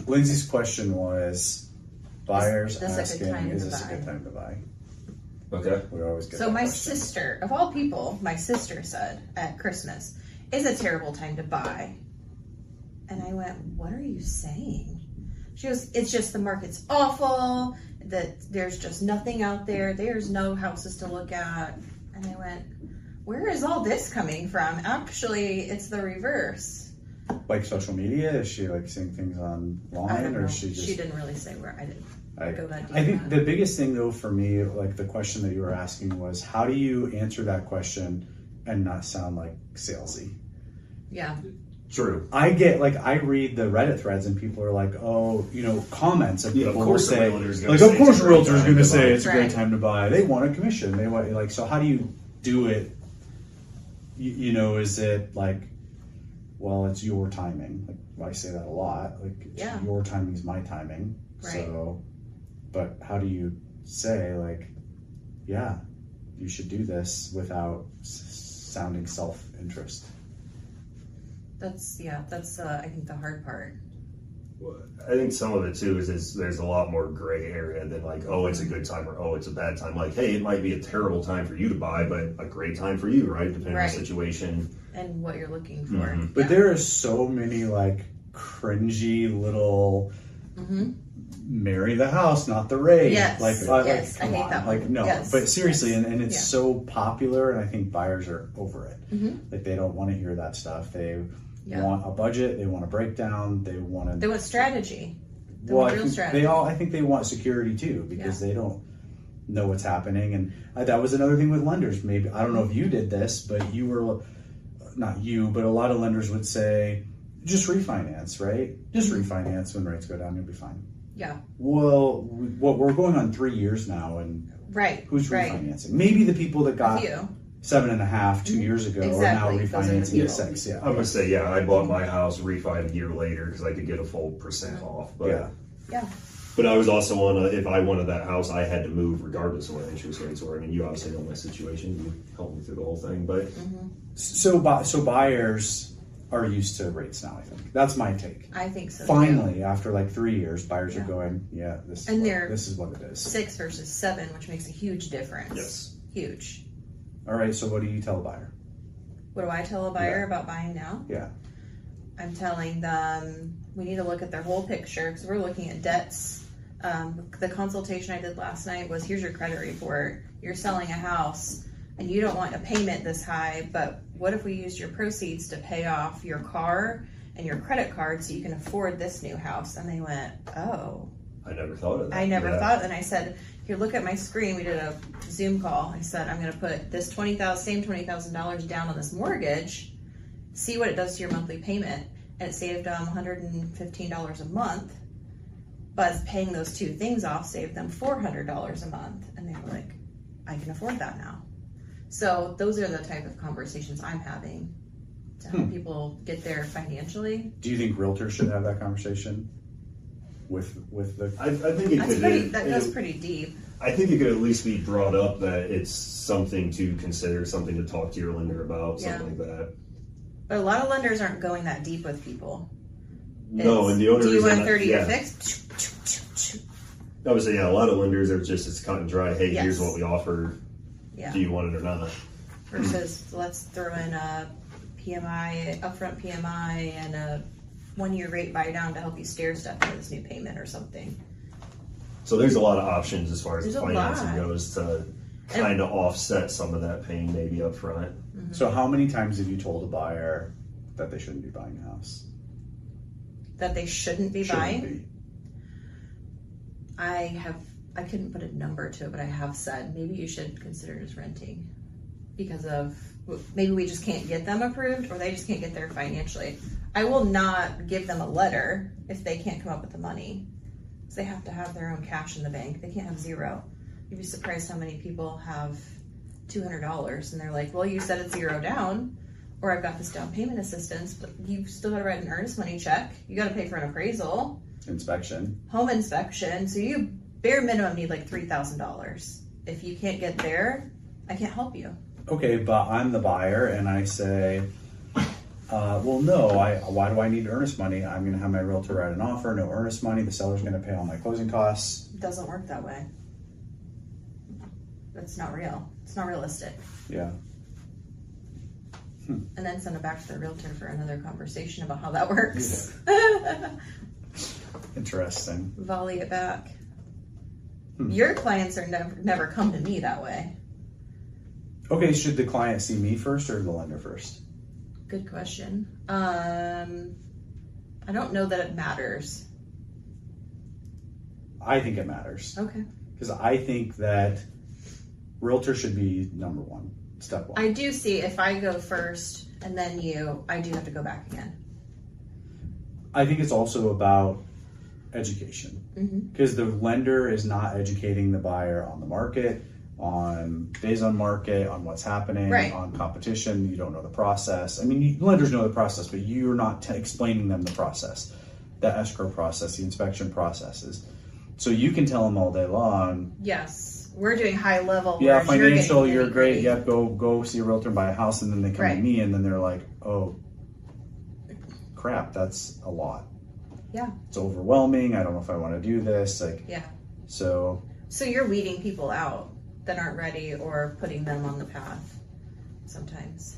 Lindsay's question was, buyers Is this a good asking, time is to this a buy? good time to buy? Okay. We always get So that my question. sister, of all people, my sister said at Christmas, "Is a terrible time to buy." And I went, "What are you saying?" She goes, "It's just the market's awful, that there's just nothing out there, there's no houses to look at." And I went, "Where is all this coming from? Actually, it's the reverse." Like social media? Is she like seeing things I online, don't or know. is she just? She didn't really say where. I didn't go that deep. I think on the it. biggest thing though for me, like the question that you were asking was, how do you answer that question and not sound like salesy? Yeah. True. I read the Reddit threads and people are like, oh, comments and Yeah, people of will course the say, realtor's gonna like, say of course it's a great realtor's time going to to say buy. it's a great Right. time to buy. They want a commission. They want so how do you do it? Is it like, well, it's your timing. Like I say that a lot. Like Yeah. your timing is my timing. Right. So, but how do you say like, yeah, you should do this without sounding self-interest? That's I think the hard part. I think some of it too is there's a lot more gray area than like, oh, it's a good time or oh, it's a bad time. Like, hey, it might be a terrible time for you to buy, but a great time for you, right? Depending on Right. the situation. And what you're looking for. Mhm. But Yeah. there are so many like cringy little Mhm. marry the house, not the rate. Yes, Like, yes, I come hate on. that Like, one. no, Yes, but seriously, yes. and it's Yeah. so popular, and I think buyers are over it. Mhm. Like, they don't want to hear that stuff. They Yeah. want a budget. They want a breakdown. They want They to. want strategy. They Well, want I real think strategy. I think they want security too, because Yeah. they don't know what's happening. And that was another thing with lenders. Maybe I don't know if you did this, but you were not you, but a lot of lenders would say, just refinance, right? Just Mm-hmm. refinance when rates go down, you'll be fine. Yeah. Well, we're going on 3 years now, and Right. who's right. refinancing? Maybe the people that A got few. 7.5 2 years ago Exactly. are now Those are the refinancing at people. 6. Yeah, I'm gonna say, yeah, I bought my house refied a year later because I could get a full % off. But Yeah. Yeah. But I was also if I wanted that house, I had to move regardless of what interest rates were. I mean, you obviously know my situation. You helped me through the whole thing, but so buyers are used to rates now. I think that's my take. I think so. too. Finally, after like 3 years, buyers are Yeah. going, yeah, And they're- this is what it is. 6 versus 7, which makes a huge difference. Yes. Huge. All right, so what do you tell a buyer? What do I tell a buyer Yeah. about buying now? Yeah, I'm telling them we need to look at their whole picture because we're looking at debts. The consultation I did last night was, here's your credit report. You're selling a house and you don't want a payment this high, but what if we used your proceeds to pay off your car and your credit card so you can afford this new house? And they went, oh. I never thought of that. I never Yeah. thought. And I said, here, look at my screen. We did a Zoom call. I said, I'm going to put this $20,000 down on this mortgage. See what it does to your monthly payment. And it saved them $115 a month. But paying those two things off saved them $400 a month. And they were like, I can afford that now. So those are the type of conversations I'm having to help people get there financially. do you think realtors should have that conversation with the? I think it could. That goes pretty deep. I think it could at least be brought up that it's something to consider, something to talk to your lender about, something like that. But a lot of lenders aren't going that deep with people. No, and the only do you reason want 30-year yeah. fix? I would say, yeah, a lot of lenders are just, it's cut and dry. Hey, Yes. here's what we offer. Yeah. Do you want it or not? Versus let's throw in a PMI, upfront PMI, and a 1-year rate buy down to help you stair step into this new payment or something. So there's a lot of options as far as There's a financing lot. goes to kind of offset some of that pain maybe up front. So how many times have you told a buyer that they shouldn't be buying a house? That they shouldn't be Shouldn't buying. be. I couldn't put a number to it, but I have said maybe you should consider just renting because of maybe we just can't get them approved or they just can't get there financially. I will not give them a letter if they can't come up with the money. Because they have to have their own cash in the bank. They can't have zero. You'd be surprised how many people have $200 and they're like, well, you said it's zero down, or I've got this down payment assistance, but you've still got to write an earnest money check. You got to pay for an appraisal, Inspection. home inspection. So you bare minimum need like $3,000. If you can't get there, I can't help you. okay, but I'm the buyer and I say, well, no, why do I need earnest money? I'm going to have my realtor write an offer, no earnest money. The seller's going to pay all my closing costs. It doesn't work that way. That's not real. It's not realistic. Yeah. And then send it back to the realtor for another conversation about how that works. Interesting. Volley it back. Your clients are never come to me that way. Okay, should the client see me first or the lender first? Good question. I don't know that it matters. I think it matters. Okay. Because I think that realtor should be number one, step one. I do see if I go first and then you, I do have to go back again. I think it's also about education. Because the lender is not educating the buyer on the market, on days on market, on what's happening, Right. on competition. You don't know the process. I mean, lenders know the process, but you're not explaining them the process, the escrow process, the inspection processes. So you can tell them all day long, Yes. We're doing high level. yeah, whereas you're financial, getting you're great. nitty-gritty. Yep, go see a realtor and buy a house, and then they come Right. to me, and then they're like, oh, crap, that's a lot. Yeah. It's overwhelming. I don't know if I want to do this. Like, Yeah. so So you're weeding people out that aren't ready or putting them on the path sometimes.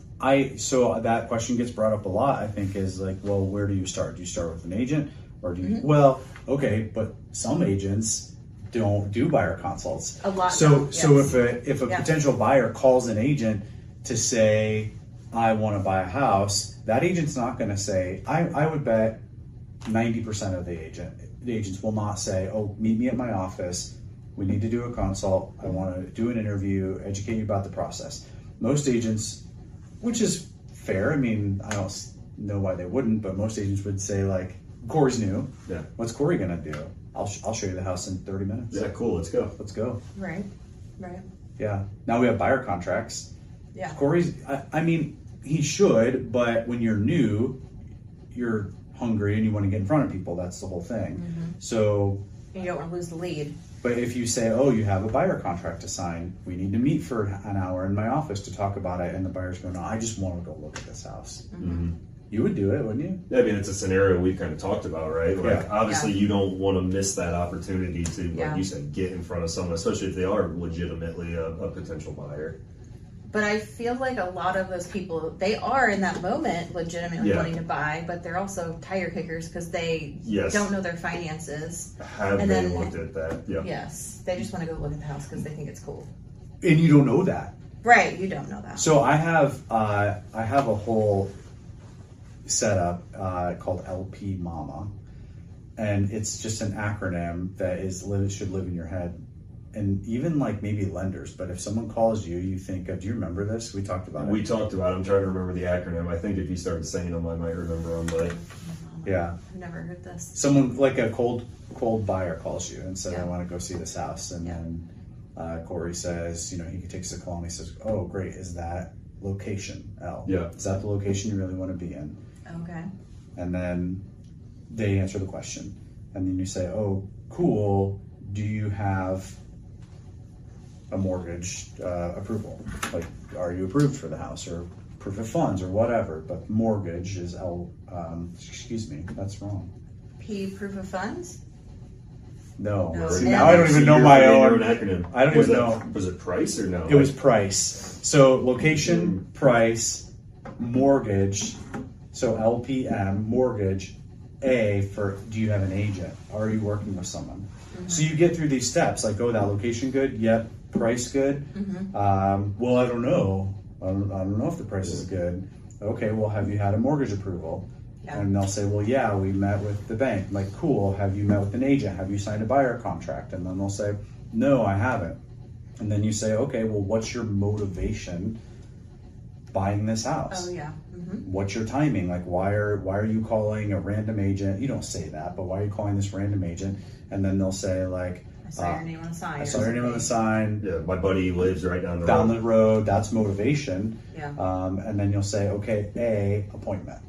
so that question gets brought up a lot, I think, is like, well, where do you start? Do you start with an agent or do you, well, okay, but some agents don't do buyer consults. A lot. So, don't, so yes. if a Yeah. potential buyer calls an agent to say, I want to buy a house, that agent's not going to say, I would bet 90% of the agents will not say, oh, meet me at my office. We need to do a consult. I want to do an interview, educate you about the process. Most agents, which is fair. I mean, I don't know why they wouldn't, but most agents would say like, Corey's new. Yeah. What's Corey going to do? I'll show you the house in 30 minutes. Yeah, cool. Let's go. Let's go. Right. Right. Yeah. Now we have buyer contracts. Yeah. Corey's, I mean, he should, but when you're new, you're hungry and you want to get in front of people. That's the whole thing. So, You don't want to lose the lead. but if you say, oh, you have a buyer contract to sign, we need to meet for an hour in my office to talk about it, and the buyer's going, no, I just want to go look at this house. You would do it, wouldn't you? Yeah, I mean, it's a scenario we kind of talked about, right? Like, Yeah. obviously, you don't want to miss that opportunity to, like Yeah. you said, get in front of someone, especially if they are legitimately a potential buyer. But I feel like a lot of those people, they are in that moment legitimately Yeah. wanting to buy, but they're also tire kickers because they Yes. don't know their finances. Have And they then- looked at that? Yeah. Yes, they just want to go look at the house because they think it's cool. And you don't know that. Right, you don't know that. So I have a whole setup called LP Mama, and it's just an acronym that should live in your head. And even like maybe lenders, but if someone calls you, you think of, do you remember this? We talked about We it. talked about it. I'm trying to remember the acronym. I think if you started saying them, I might remember them, but Yeah. I've never heard this. Someone like a cold buyer calls you and says, Yeah. I want to go see this house. And Yeah. then Corey says, he takes a call and he says, oh, great. Is that location L? Yeah. Is that the location you really want to be in? Okay. And then they answer the question. And then you say, oh, cool. Do you have a mortgage approval? Like, are you approved for the house or proof of funds or whatever? But mortgage is L, excuse me, that's wrong. P, proof of funds? No. No. See, Yeah. now I don't even know my own. acronym. I don't was even it, know. Was it price or no? It was price. So location, price, mortgage. So LPM, mortgage. A for, do you have an agent? Are you working with someone? So you get through these steps like, oh, that location good? Yep. Price good? Well, I don't know. I don't know if the price is good. Okay, well, have you had a mortgage approval? Yeah. And they'll say, well, yeah, we met with the bank. I'm like, cool. Have you met with an agent? Have you signed a buyer contract? And then they'll say, no, I haven't. And then you say, okay, well, what's your motivation buying this house? Oh, yeah. What's your timing? Like, why are you calling a random agent? You don't say that, but why are you calling this random agent? And then they'll say like, I saw your name on the sign. I saw your name on the sign Yeah, my buddy lives right down the down road. the road. That's motivation. Yeah. And then you'll say, okay, appointment.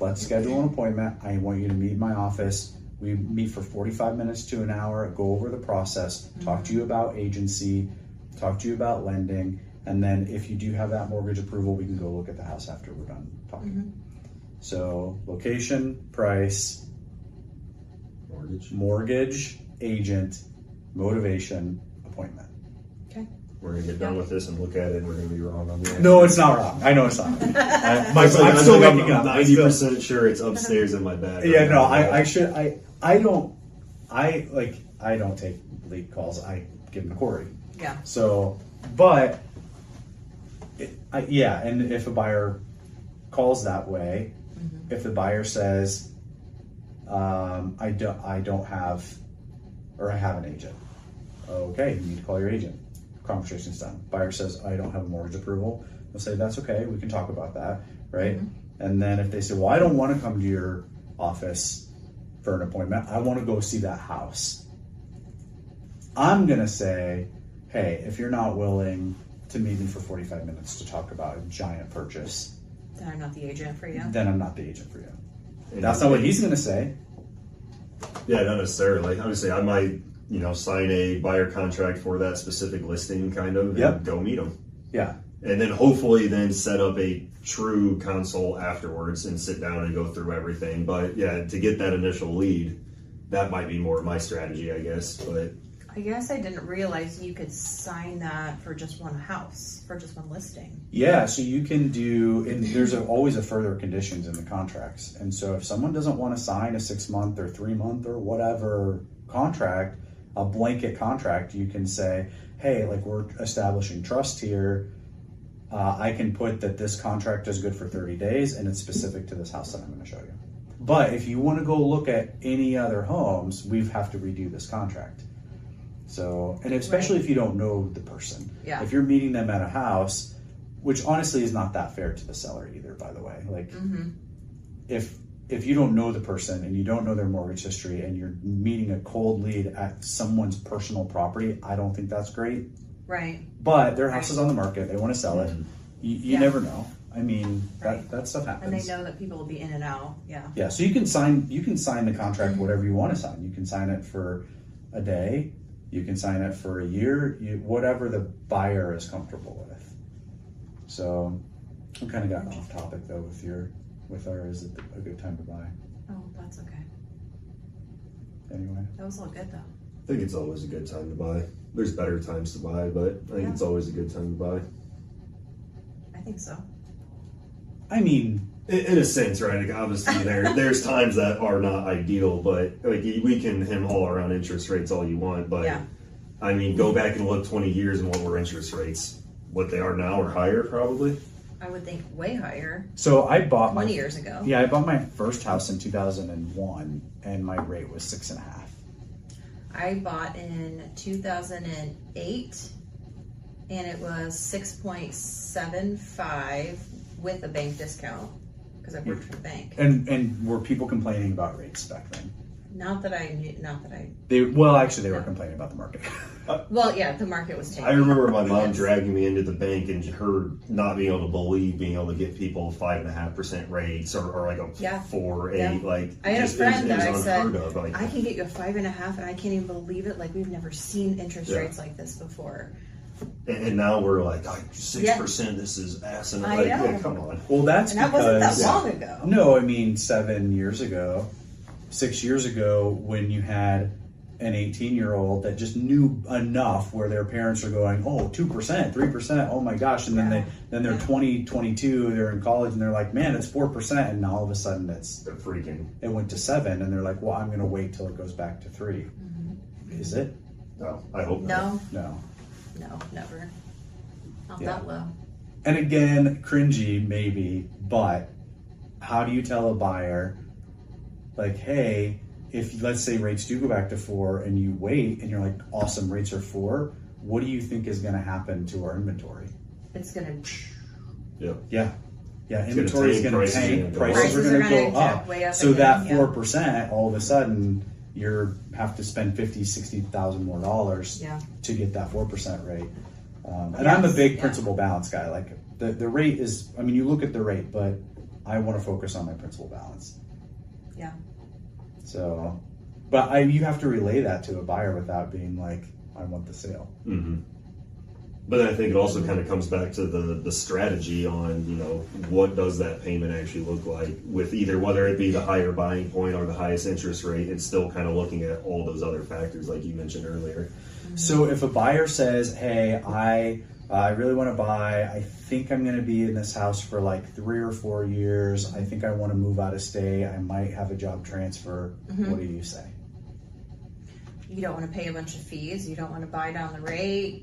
Let's schedule an appointment. I want you to meet in my office. We meet for 45 minutes to an hour, go over the process, talk to you about agency, talk to you about lending, And then if you do have that mortgage approval, we can go look at the house after we're done talking. So location, price, mortgage, agent, motivation, appointment. Okay. We're gonna get done with this and look at it, and we're gonna be wrong on the answer. No, it's not wrong. I know it's not. I'm still waking up. I'm 90% sure it's upstairs in my bag. Yeah, no, I don't take lead calls. I give them to Corey. Yeah. So, but and if a buyer calls that way, if the buyer says, I don't have, or I have an agent. Okay, you need to call your agent. Conversation's done. Buyer says, I don't have a mortgage approval. They'll say, that's okay, we can talk about that, right? And then if they say, well, I don't want to come to your office for an appointment, I want to go see that house. I'm going to say, hey, if you're not willing to meet me for 45 minutes to talk about a giant purchase, Then I'm not the agent for you. then I'm not the agent for you. That's not what he's going to say. Yeah, not necessarily. Obviously, I might, sign a buyer contract for that specific listing, kind of, and go meet them. Yeah. And then hopefully then set up a true consult afterwards and sit down and go through everything. But yeah, to get that initial lead, that might be more of my strategy, I guess. But I guess I didn't realize you could sign that for just one house, for just one listing. Yeah, so you can do, and there's always a further conditions in the contracts. And so if someone doesn't want to sign a 6-month or 3-month or whatever contract, a blanket contract, you can say, hey, like we're establishing trust here. I can put that this contract is good for 30 days and it's specific to this house that I'm going to show you. But if you want to go look at any other homes, we have to redo this contract. So, and especially if you don't know the person. Yeah. If you're meeting them at a house, which honestly is not that fair to the seller either, by the way. Like, if you don't know the person and you don't know their mortgage history and you're meeting a cold lead at someone's personal property, I don't think that's great. Right. But their house is on the market; they want to sell it. You never know. I mean, that stuff happens. And they know that people will be in and out. Yeah. Yeah. So you can sign the contract whatever you want to sign. You can sign it for a day. You can sign it for a year. Whatever the buyer is comfortable with. So, I kind of got off topic though with our is it a good time to buy? Oh, that's okay. Anyway. That was all good though. I think it's always a good time to buy. There's better times to buy, but I think it's always a good time to buy. I think so. I mean, in a sense, right? Like obviously, there's times that are not ideal, but like we can hem all around interest rates all you want, but I mean, go back and look 20 years and what were interest rates? What they are now or higher, probably. I would think way higher. So I bought 20 years ago. Yeah, I bought my first house in 2001, and my rate was 6.5. I bought in 2008, and it was 6.75 with a bank discount because I worked for the bank. And were people complaining about rates back then? Not that I knew. Not that I. They were complaining about the market. Well, yeah, the market was taking. I remember my mom dragging me into the bank and her not being able to believe being able to get people 5.5% rates or like a 4, 8. Like I had a friend that I said, like, I can get you a 5.5, and I can't even believe it. Like we've never seen interest rates like this before. And now we're like 6%. This is asinine. Like, yeah, come on. Well, that's and that because wasn't that long ago. No, I mean 7 years ago, 6 years ago, when you had an 18-year-old that just knew enough where their parents are going, oh, 2%, 3%, oh my gosh, and then they're 20, 22, they're in college, and they're like, man, it's 4%, and all of a sudden they're freaking. It went to 7, and they're like, well, I'm going to wait till it goes back to 3. Is it? No, I hope not. No, never. Not that low. And again, cringy maybe, but how do you tell a buyer, like, hey, if let's say rates do go back to 4 and you wait and you're like, awesome, rates are 4, what do you think is going to happen to our inventory? It's going to. Yeah. Inventory is going to tank. Prices are going to go up. So that 4%, all of a sudden, you have to spend $50,000-$60,000 more dollars to get that 4% rate. And I'm a big principal balance guy. Like the rate is, I mean, you look at the rate, but I want to focus on my principal balance. Yeah. So, but you have to relay that to a buyer without being like, I want the sale. Mm-hmm. But I think it also kind of comes back to the strategy on, you know, what does that payment actually look like with either whether it be the higher buying point or the highest interest rate, and still kind of looking at all those other factors like you mentioned earlier. So if a buyer says, hey, I really want to buy, I think I'm going to be in this house for like 3 or 4 years. I think I want to move out of state. I might have a job transfer. What do you say? You don't want to pay a bunch of fees. You don't want to buy down the rate.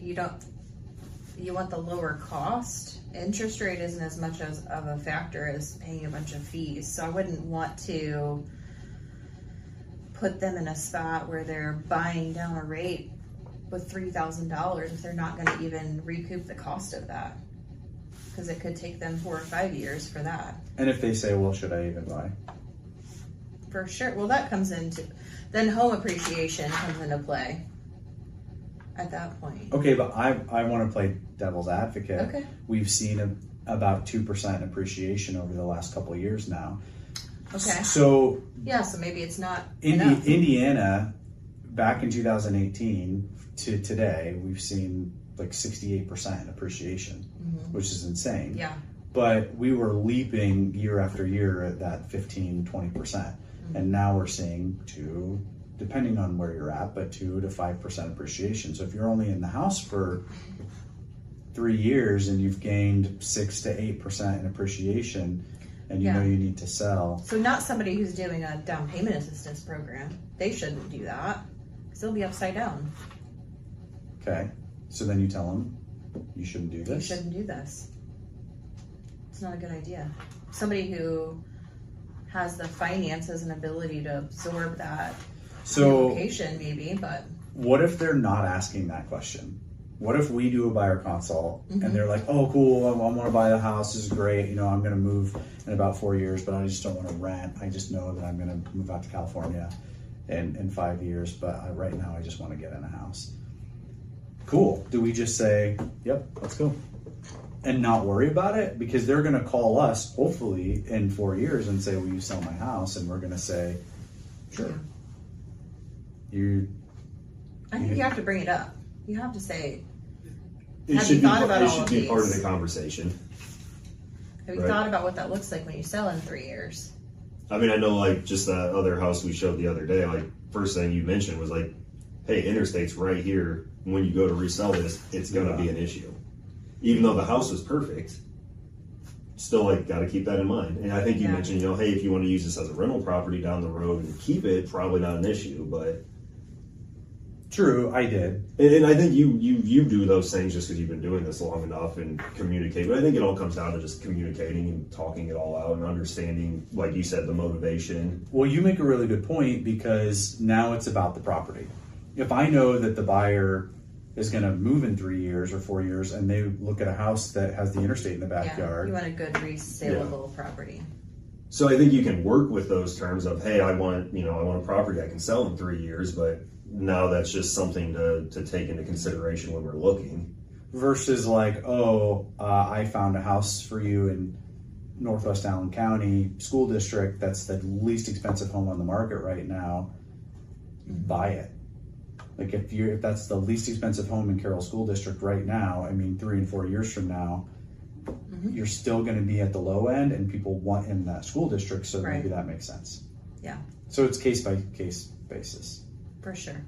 You want the lower cost. Interest rate isn't as much of a factor as paying a bunch of fees. So I wouldn't want to put them in a spot where they're buying down a rate with $3,000 if they're not going to even recoup the cost of that, because it could take them 4 or 5 years for that. And if they say, well, should I even buy? For sure. Well, that comes into, then home appreciation comes into play at that point. Okay, but I want to play devil's advocate. Okay. We've seen about 2% appreciation over the last couple of years now. Okay. So Yeah, so maybe it's not enough. Indiana, back in 2018 to today, we've seen like 68% appreciation, which is insane. Yeah. But we were leaping year after year at that 15-20%. And now we're seeing depending on where you're at, but 2 to 5% appreciation. So if you're only in the house for 3 years and you've gained 6 to 8% in appreciation, and you know you need to sell. So not somebody who's doing a down payment assistance program. They shouldn't do that, because they'll be upside down. Okay. So then you tell them you shouldn't do this. You shouldn't do this. It's not a good idea. Somebody who has the finances and ability to absorb that relocation, maybe, but what if they're not asking that question? What if we do a buyer consult and they're like, oh, cool, I want to buy the house, this is great, you know, I'm going to move in about 4 years, but I just don't want to rent. I just know that I'm going to move out to California in 5 years, but right now I just want to get in a house. Cool. Do we just say, yep, let's go, and not worry about it? Because they're going to call us hopefully in 4 years and say, will you sell my house? And we're going to say, sure. I think you have to bring it up. You have to say, It have should you be, thought about it all should of be part of these? the conversation. Have you thought about what that looks like when you sell in 3 years? I mean, I know, like, just that other house we showed the other day, like, first thing you mentioned was like, hey, interstate's right here. When you go to resell this, it's going to be an issue. Even though the house is perfect, still, like, got to keep that in mind. And I think you mentioned, you know, hey, if you want to use this as a rental property down the road and keep it, probably not an issue, but... True, I did. And I think you do those things just because you've been doing this long enough and communicate. But I think it all comes down to just communicating and talking it all out and understanding, like you said, the motivation. Well, you make a really good point, because now it's about the property. If I know that the buyer is going to move in 3 years or 4 years and they look at a house that has the interstate in the backyard. You want a good resaleable property. So I think you can work with those terms of, hey, I want a property I can sell in 3 years, but now that's just something to take into consideration when we're looking. Versus like, I found a house for you in Northwest Allen County School District that's the least expensive home on the market right now. Buy it. Like if that's the least expensive home in Carroll School District right now, I mean 3 and 4 years from now, you're still going to be at the low end, and people want in that school district, so maybe that makes sense. Yeah. So it's case by case basis. For sure.